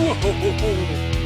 Whoa.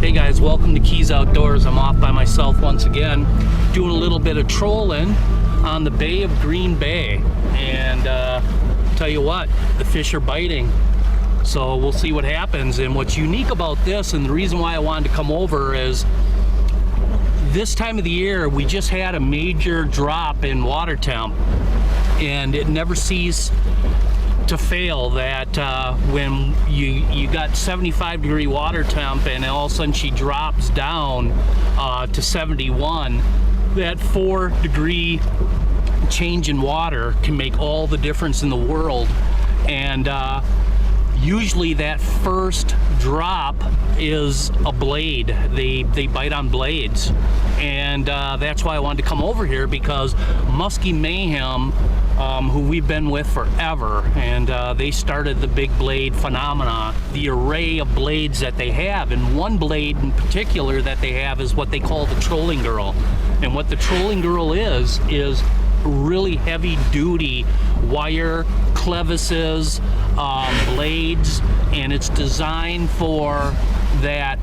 Hey guys, welcome to Keys Outdoors. I'm off by myself once again, doing a little bit of trolling on the Bay of Green Bay. And tell you what, the fish are biting. So we'll see what happens. And what's unique about this, and the reason why I wanted to come over, is this time of the year we just had a major drop in water temp, and it never ceased to fail that when you got 75-degree water temp and all of a sudden she drops down to 71, that 4-degree change in water can make all the difference in the world. And usually that first drop is a blade. They bite on blades, and that's why I wanted to come over here, because Musky Mayhem, who we've been with forever, and they started the big blade phenomena, the array of blades that they have. And one blade in particular that they have is what they call the Trolling Girl. And what the Trolling Girl is really heavy duty wire clevises, blades, and it's designed for that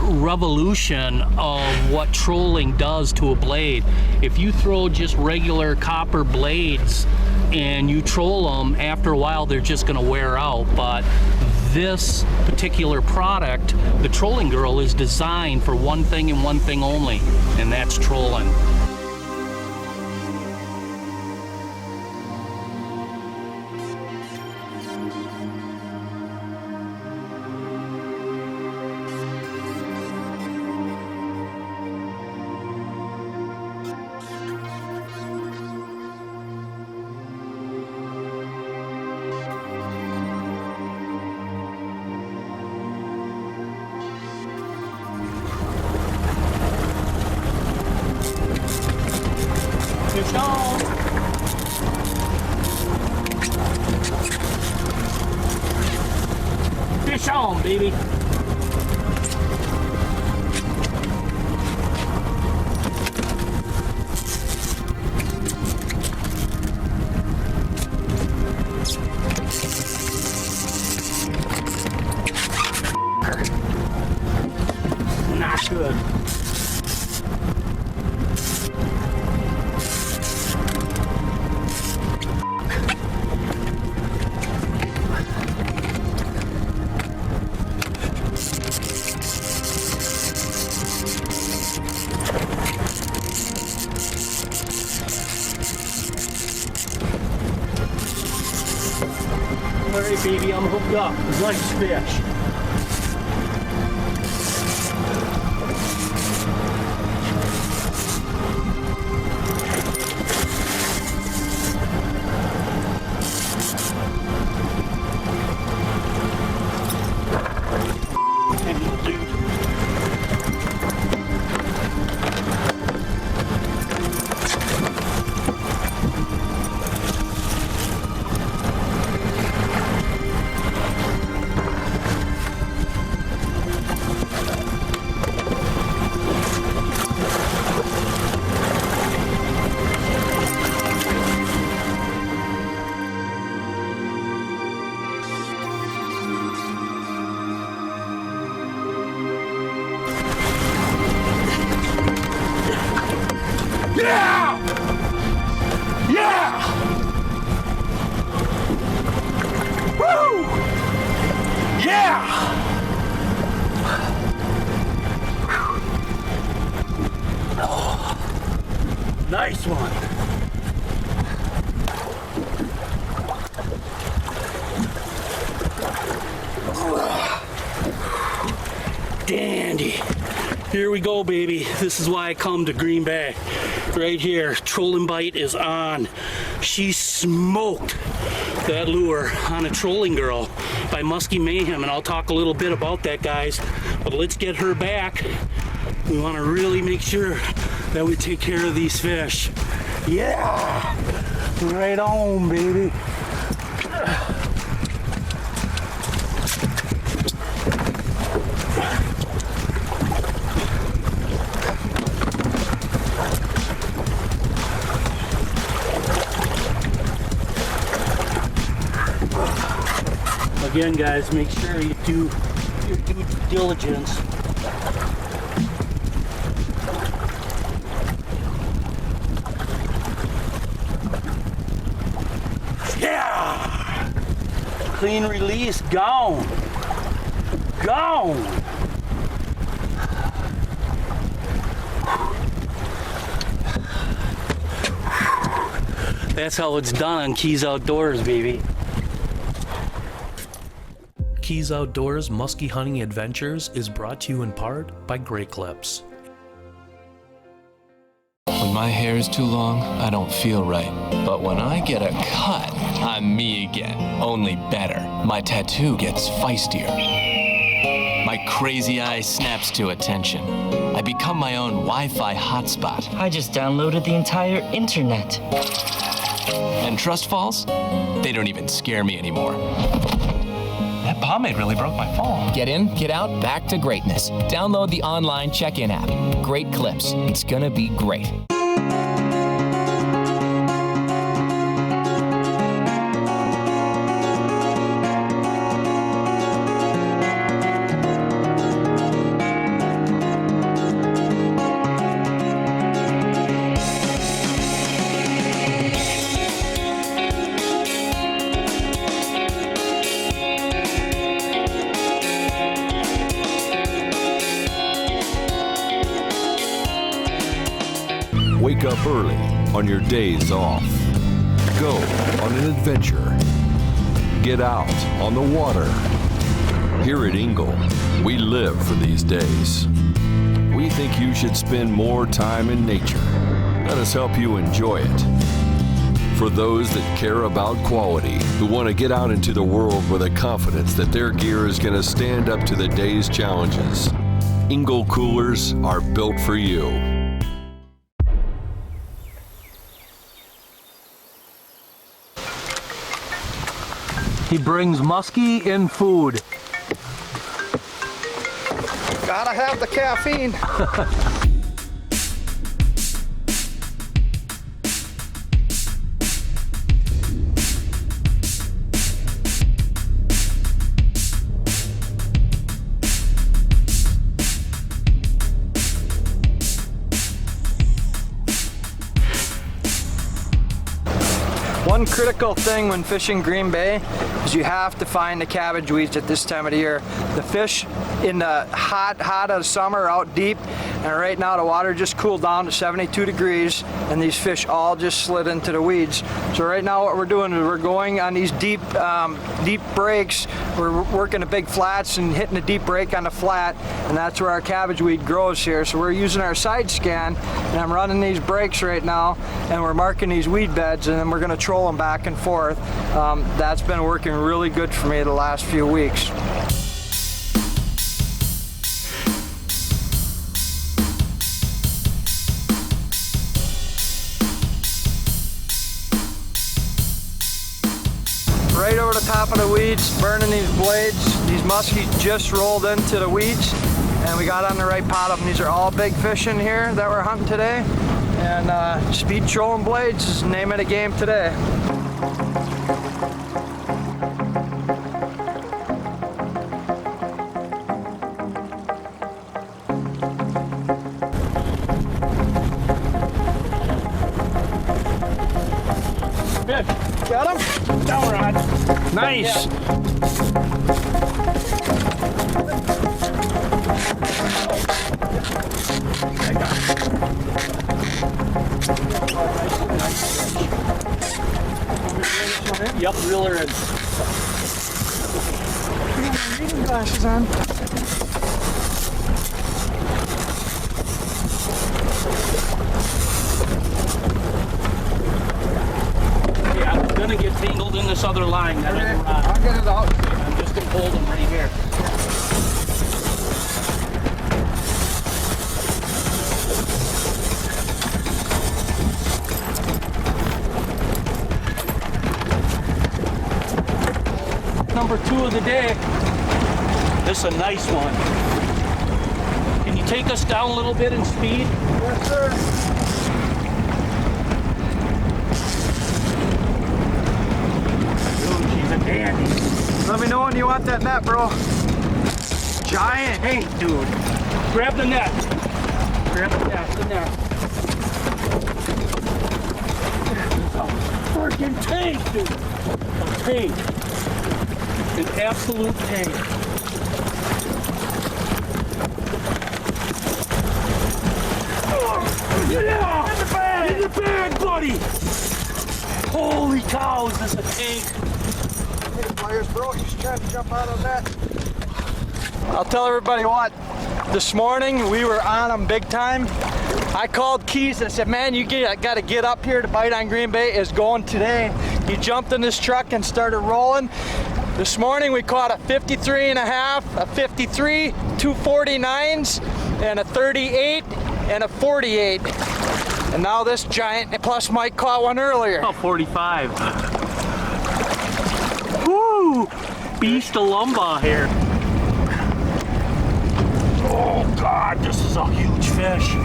revolution of what trolling does to a blade. If you throw just regular copper blades and you troll them, after a while they're just going to wear out. But this particular product, the Trolling Girl, is designed for one thing and one thing only, and that's trolling. Fish on! Fish on, baby! Not good. All right, baby, I'm hooked up. Nice fish. one. Dandy. Here we go, baby. This is why I come to Green Bay. Right here, trolling bite is on. She smoked that lure on a Trolling Girl by Musky Mayhem, and I'll talk a little bit about that, guys. But let's get her back. We want to really make sure that we take care of these fish. Yeah! Right on, baby. Again, guys, make sure you do your due diligence. Yeah! Clean release, gone. Gone. That's how it's done on Keys Outdoors, baby. Keys Outdoors Musky Hunting Adventures is brought to you in part by Great Clips. When my hair is too long, I don't feel right. But when I get a cut, I'm me again, only better. My tattoo gets feistier. My crazy eye snaps to attention. I become my own Wi-Fi hotspot. I just downloaded the entire internet. And trust falls? They don't even scare me anymore. That pomade really broke my fall. Get in, get out, back to greatness. Download the online check-in app. Great Clips. It's gonna be great. Wake up early on your days off. Go on an adventure. Get out on the water. Here at Ingle, we live for these days. We think you should spend more time in nature. Let us help you enjoy it. For those that care about quality, who want to get out into the world with a confidence that their gear is going to stand up to the day's challenges, Ingle coolers are built for you. He brings muskie in food. Gotta have the caffeine. One critical thing when fishing Green Bay is you have to find the cabbage weeds at this time of the year. The fish in the hot of summer are out deep, and right now the water just cooled down to 72 degrees and these fish all just slid into the weeds. So right now what we're doing is we're going on these deep breaks. We're working the big flats and hitting a deep break on the flat, and that's where our cabbage weed grows here. So we're using our side scan, and I'm running these breaks right now, and we're marking these weed beds, and then we're gonna troll them back and forth. That's been working really good for me the last few weeks. Right over the top of the weeds, burning these blades. These muskies just rolled into the weeds, and we got on the right pot of them. These are all big fish in here that we're hunting today, and speed trolling blades is the name of the game today. Good. Got him? Down rod. Nice. I got him. on? Yeah, I'm gonna get tangled in this other line. That is a rod. I'll get it out. I'm just gonna hold them right here. Number 2 of the day. This is a nice one. Can you take us down a little bit in speed? Yes, sir. Dude, she's a dandy. Let me know when you want that net, bro. Giant. Hey, dude. Grab the net. Grab the net. The net. A freaking tank, dude. A tank. An absolute tank. Yeah! In the bag! In the bag, buddy! Holy cow, is this a tank? Hey, players, bro, he's trying to jump out of that. I'll tell everybody what. This morning, we were on him big time. I called Keys. I said, man, you got to get up here to bite on Green Bay. Is going today. He jumped in this truck and started rolling. This morning we caught a 53 and a half, a 53, 2 49s, and a 38 and a 48. And now this giant, plus Mike caught one earlier. Oh, 45. Woo! Beast of lumber here. Oh God, this is a huge fish.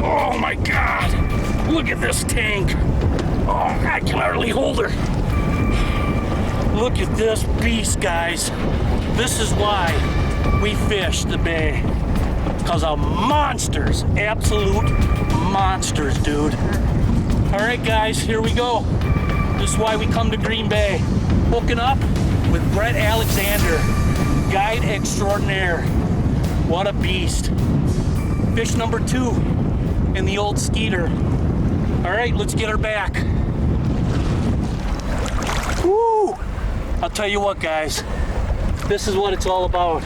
Oh my God! Look at this tank. Oh, I can hardly hold her. Look at this beast, guys. This is why we fish the bay. Because of monsters. Absolute monsters, dude. All right, guys, here we go. This is why we come to Green Bay. Hooking up with Brett Alexander, guide extraordinaire. What a beast. Fish number 2 in the old Skeeter. All right, let's get her back. Woo! I'll tell you what, guys. This is what it's all about.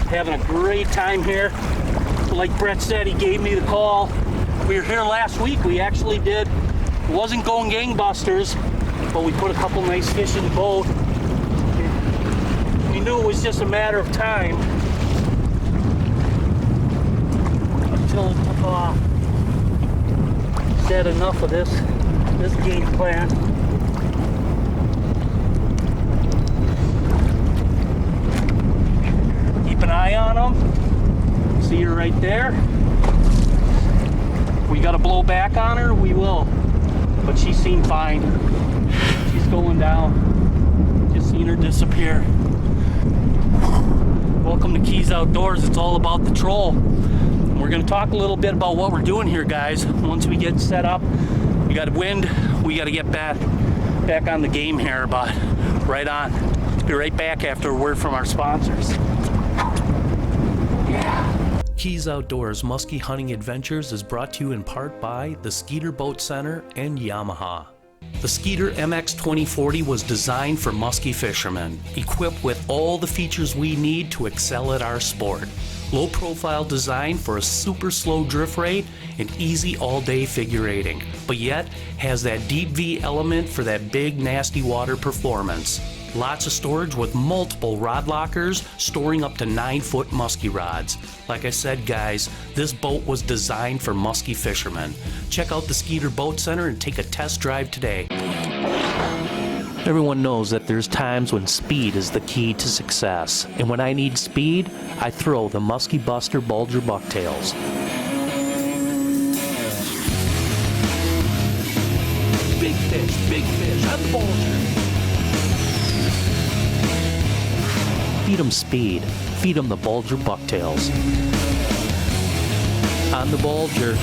Having a great time here. Like Brett said, he gave me the call. We were here last week. We actually did. It wasn't going gangbusters, but we put a couple nice fish in the boat. We knew it was just a matter of time until it took off. Said enough of this game plan. Keep an eye on them. See her right there. We got to blow back on her, we will. But she seemed fine. She's going down. Just seen her disappear. Welcome to Keys Outdoors. It's all about the troll. We're going to talk a little bit about what we're doing here, guys. Once we get set up, we got wind, we got to get back on the game here, but right on. Be right back after a word from our sponsors. Yeah. Keys Outdoors Musky Hunting Adventures is brought to you in part by the Skeeter Boat Center and Yamaha. The Skeeter MX 2040 was designed for musky fishermen, equipped with all the features we need to excel at our sport. Low profile design for a super slow drift rate and easy all-day figure eighting, but yet has that deep V element for that big nasty water performance. Lots of storage with multiple rod lockers storing up to 9-foot musky rods. Like I said, guys, this boat was designed for musky fishermen. Check out the Skeeter Boat Center and take a test drive today. Everyone knows that there's times when speed is the key to success. And when I need speed, I throw the Musky Buster Bulger Bucktails. Big fish on the Bulger. Feed them speed. Feed them the Bulger Bucktails. On the Bulger.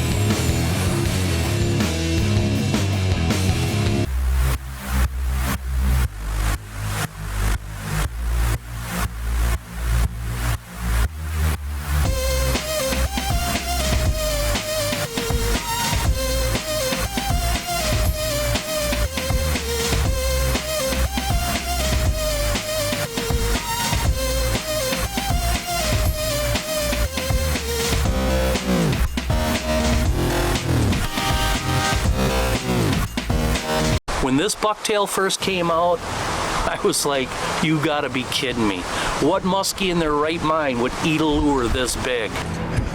When this bucktail first came out, I was like, you gotta be kidding me. What muskie in their right mind would eat a lure this big?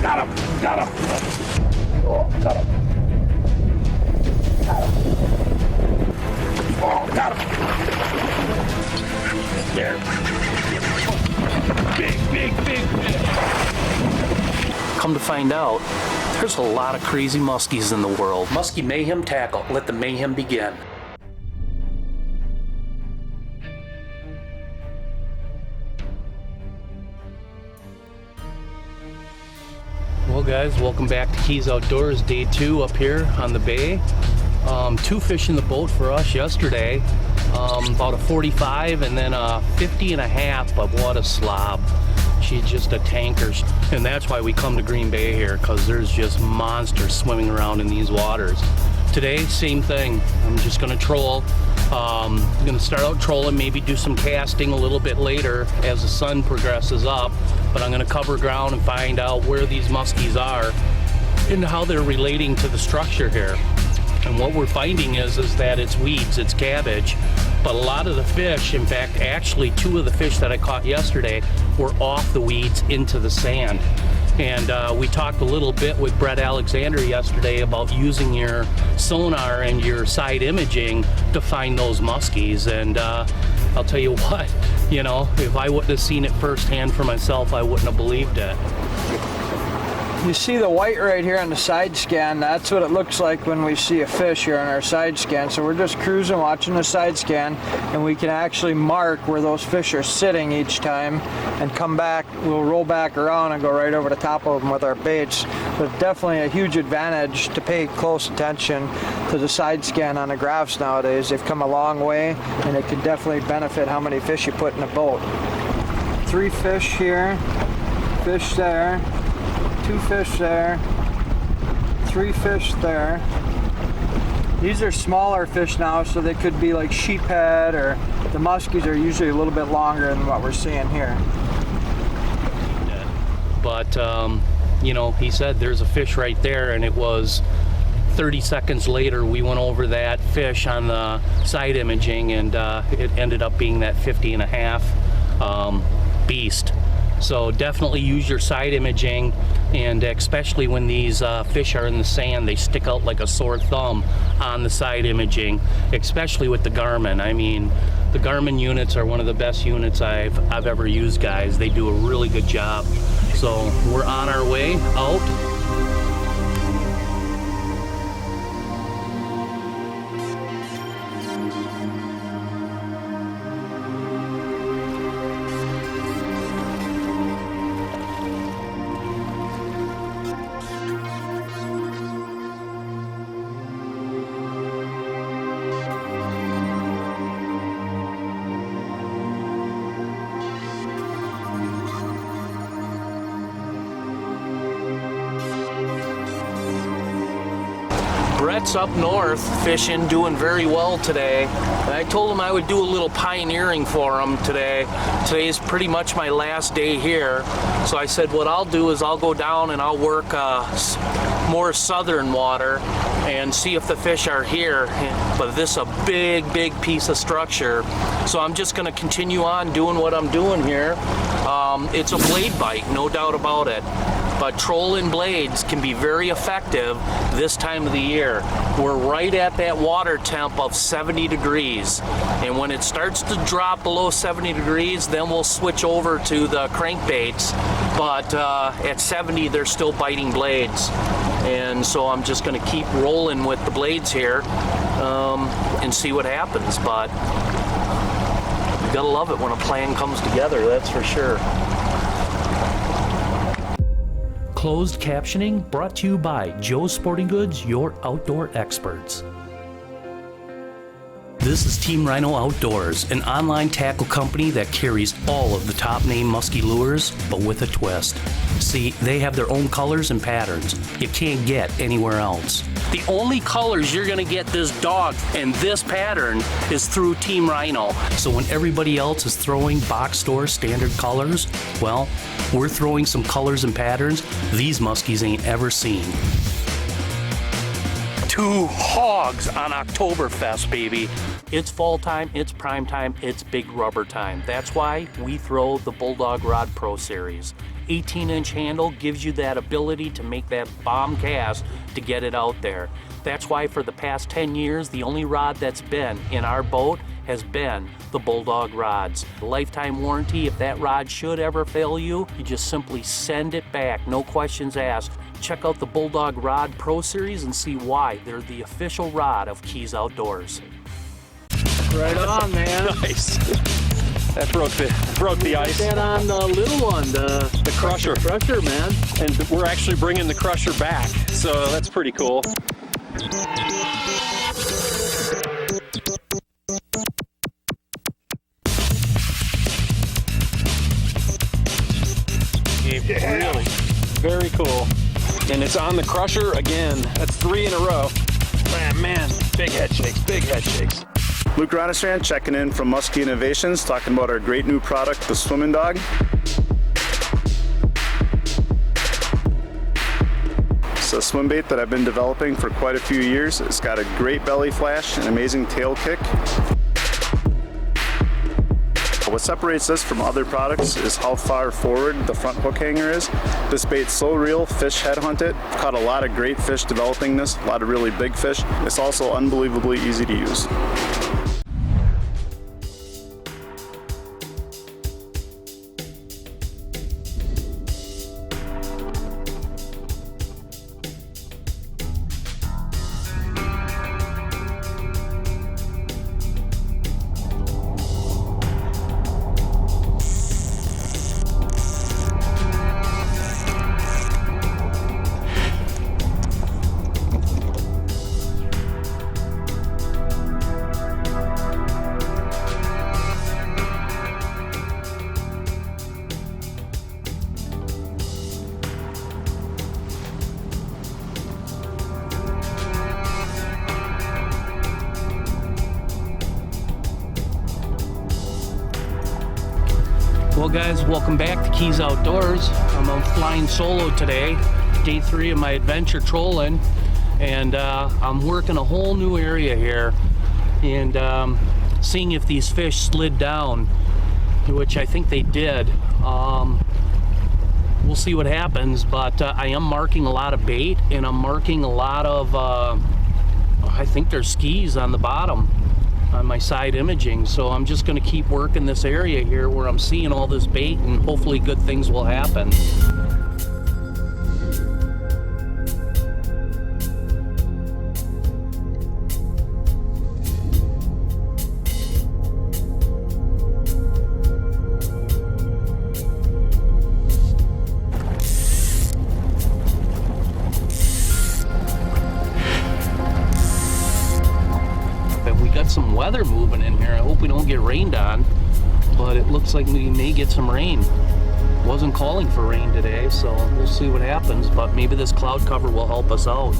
Got him! Got him! Oh, got him! Oh, got him! There. Big fish. Come to find out, there's a lot of crazy muskies in the world. Musky Mayhem Tackle. Let the mayhem begin. Well guys, welcome back to Keys Outdoors, day 2 up here on the bay. 2 fish in the boat for us yesterday. About a 45 and then a 50 and a half, but what a slob. She's just a tanker. And that's why we come to Green Bay here, because there's just monsters swimming around in these waters. Today, same thing. I'm just gonna troll. I'm gonna start out trolling, maybe do some casting a little bit later as the sun progresses up, but I'm gonna cover ground and find out where these muskies are and how they're relating to the structure here. And what we're finding is that it's weeds, it's cabbage, but a lot of the fish, in fact, actually 2 of the fish that I caught yesterday were off the weeds into the sand. And we talked a little bit with Brett Alexander yesterday about using your sonar and your side imaging to find those muskies. And I'll tell you what, you know, if I wouldn't have seen it firsthand for myself, I wouldn't have believed it. You see the white right here on the side scan. That's what it looks like when we see a fish here on our side scan. So we're just cruising, watching the side scan, and we can actually mark where those fish are sitting each time and come back. We'll roll back around and go right over the top of them with our baits. But definitely a huge advantage to pay close attention to the side scan on the graphs nowadays. They've come a long way, and it can definitely benefit how many fish you put in a boat. 3 fish here, fish there, 2 fish there, 3 fish there. These are smaller fish now, so they could be like sheephead, or the muskies are usually a little bit longer than what we're seeing here. But, you know, he said there's a fish right there, and it was 30 seconds later we went over that fish on the side imaging, and it ended up being that 50 and a half beast. So definitely use your side imaging, and especially when these fish are in the sand, they stick out like a sore thumb on the side imaging, especially with the Garmin. I mean, the Garmin units are one of the best units I've ever used, guys. They do a really good job. So we're on our way out. Brett's up north fishing, doing very well today. And I told him I would do a little pioneering for him today. Today is pretty much my last day here. So I said what I'll do is I'll go down and I'll work more southern water and see if the fish are here. But this is a big piece of structure. So I'm just gonna continue on doing what I'm doing here. It's a blade bite, no doubt about it. But trolling blades can be very effective this time of the year. We're right at that water temp of 70 degrees. And when it starts to drop below 70 degrees, then we'll switch over to the crankbaits. But at 70, they're still biting blades. And so I'm just gonna keep rolling with the blades here and see what happens. But you gotta love it when a plan comes together, that's for sure. Closed captioning brought to you by Joe's Sporting Goods, your outdoor experts. This is Team Rhino Outdoors, an online tackle company that carries all of the top name musky lures, but with a twist. See, they have their own colors and patterns you can't get anywhere else. The only colors you're gonna get this dog and this pattern is through Team Rhino. So when everybody else is throwing box store standard colors, well, we're throwing some colors and patterns these muskies ain't ever seen. 2 hogs on Oktoberfest, baby. It's fall time, it's prime time, it's big rubber time. That's why we throw the Bulldog Rod Pro Series. 18-inch handle gives you that ability to make that bomb cast to get it out there. That's why for the past 10 years, the only rod that's been in our boat has been the Bulldog rods. Lifetime warranty, if that rod should ever fail you, you just simply send it back, no questions asked. Check out the Bulldog Rod Pro Series and see why they're the official rod of Keys Outdoors. Right on, man. Nice. That broke the ice. That on the little one, the crusher. Crusher, man. And we're actually bringing the crusher back, so that's pretty cool. Really, very cool. And it's on the crusher again. That's 3 in a row. Man, big head shakes, big head shakes. Luke Ronestran checking in from Musky Innovations, talking about our great new product, the Swimming Dog. It's a swim bait that I've been developing for quite a few years. It's got a great belly flash, an amazing tail kick. What separates this from other products is how far forward the front hook hanger is. This bait's so real, fish headhunt it. I've caught a lot of great fish developing this, a lot of really big fish. It's also unbelievably easy to use. Well guys, welcome back to Keys Outdoors. I'm flying solo today, day 3 of my adventure trolling, and I'm working a whole new area here and seeing if these fish slid down, which I think they did. We'll see what happens, but I am marking a lot of bait, and I'm marking a lot of, I think there's skis on the bottom on my side imaging, so I'm just going to keep working this area here where I'm seeing all this bait, and hopefully good things will happen. Some weather moving in here. I hope we don't get rained on, but it looks like we may get some rain. Wasn't calling for rain today, so we'll see what happens, but maybe this cloud cover will help us out.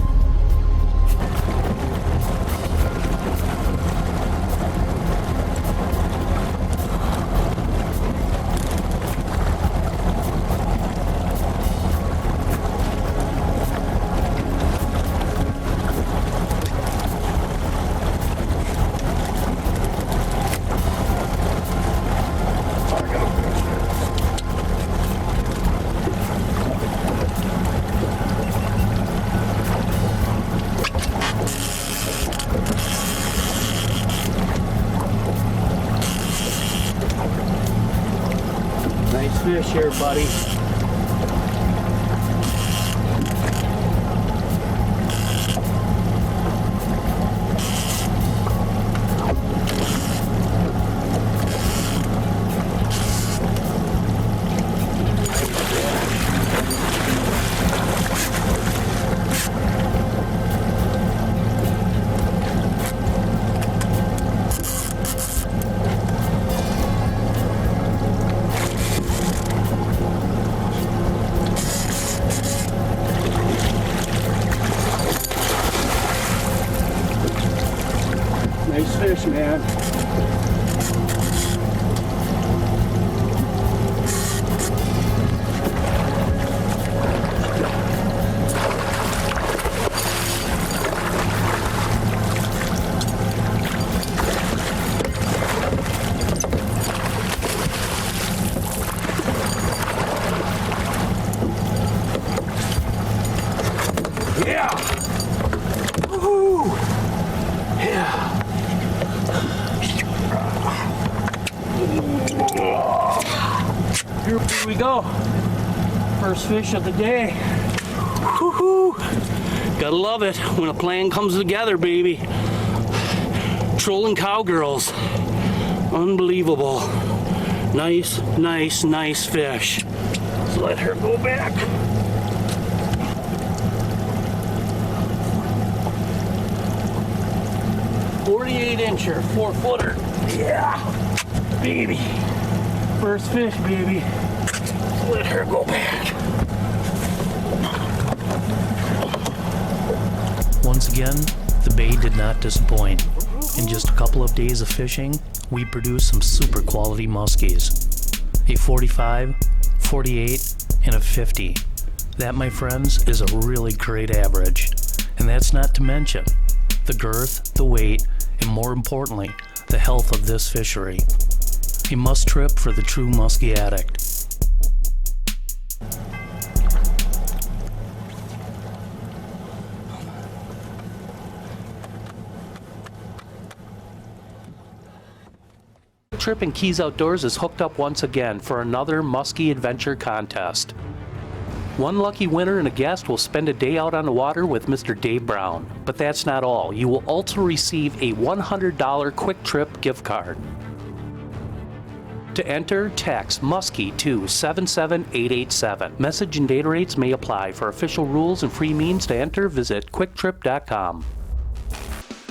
Nice fish here, buddy. Here we go. First fish of the day. Woohoo! Gotta love it when a plan comes together, baby. Trolling cowgirls. Unbelievable. Nice, nice, nice fish. Let's let her go back. "48-incher, 4-footer. Yeah, baby. First fish, baby. Let's let her go back. Once again, the bay did not disappoint. In just a couple of days of fishing, we produced some super quality muskies. A 45, 48, and a 50. That, my friends, is a really great average. And that's not to mention the girth, the weight, and more importantly, the health of this fishery. A must trip for the true muskie addict. Trip and Keys Outdoors is hooked up once again for another Muskie Adventure contest. One lucky winner and a guest will spend a day out on the water with Mr. Dave Brown. But that's not all. You will also receive a $100 Quick Trip gift card. To enter, text Muskie to 77887. Message and data rates may apply. For official rules and free means to enter, visit quicktrip.com.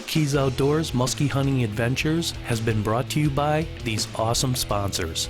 Keys Outdoors Muskie Hunting Adventures has been brought to you by these awesome sponsors.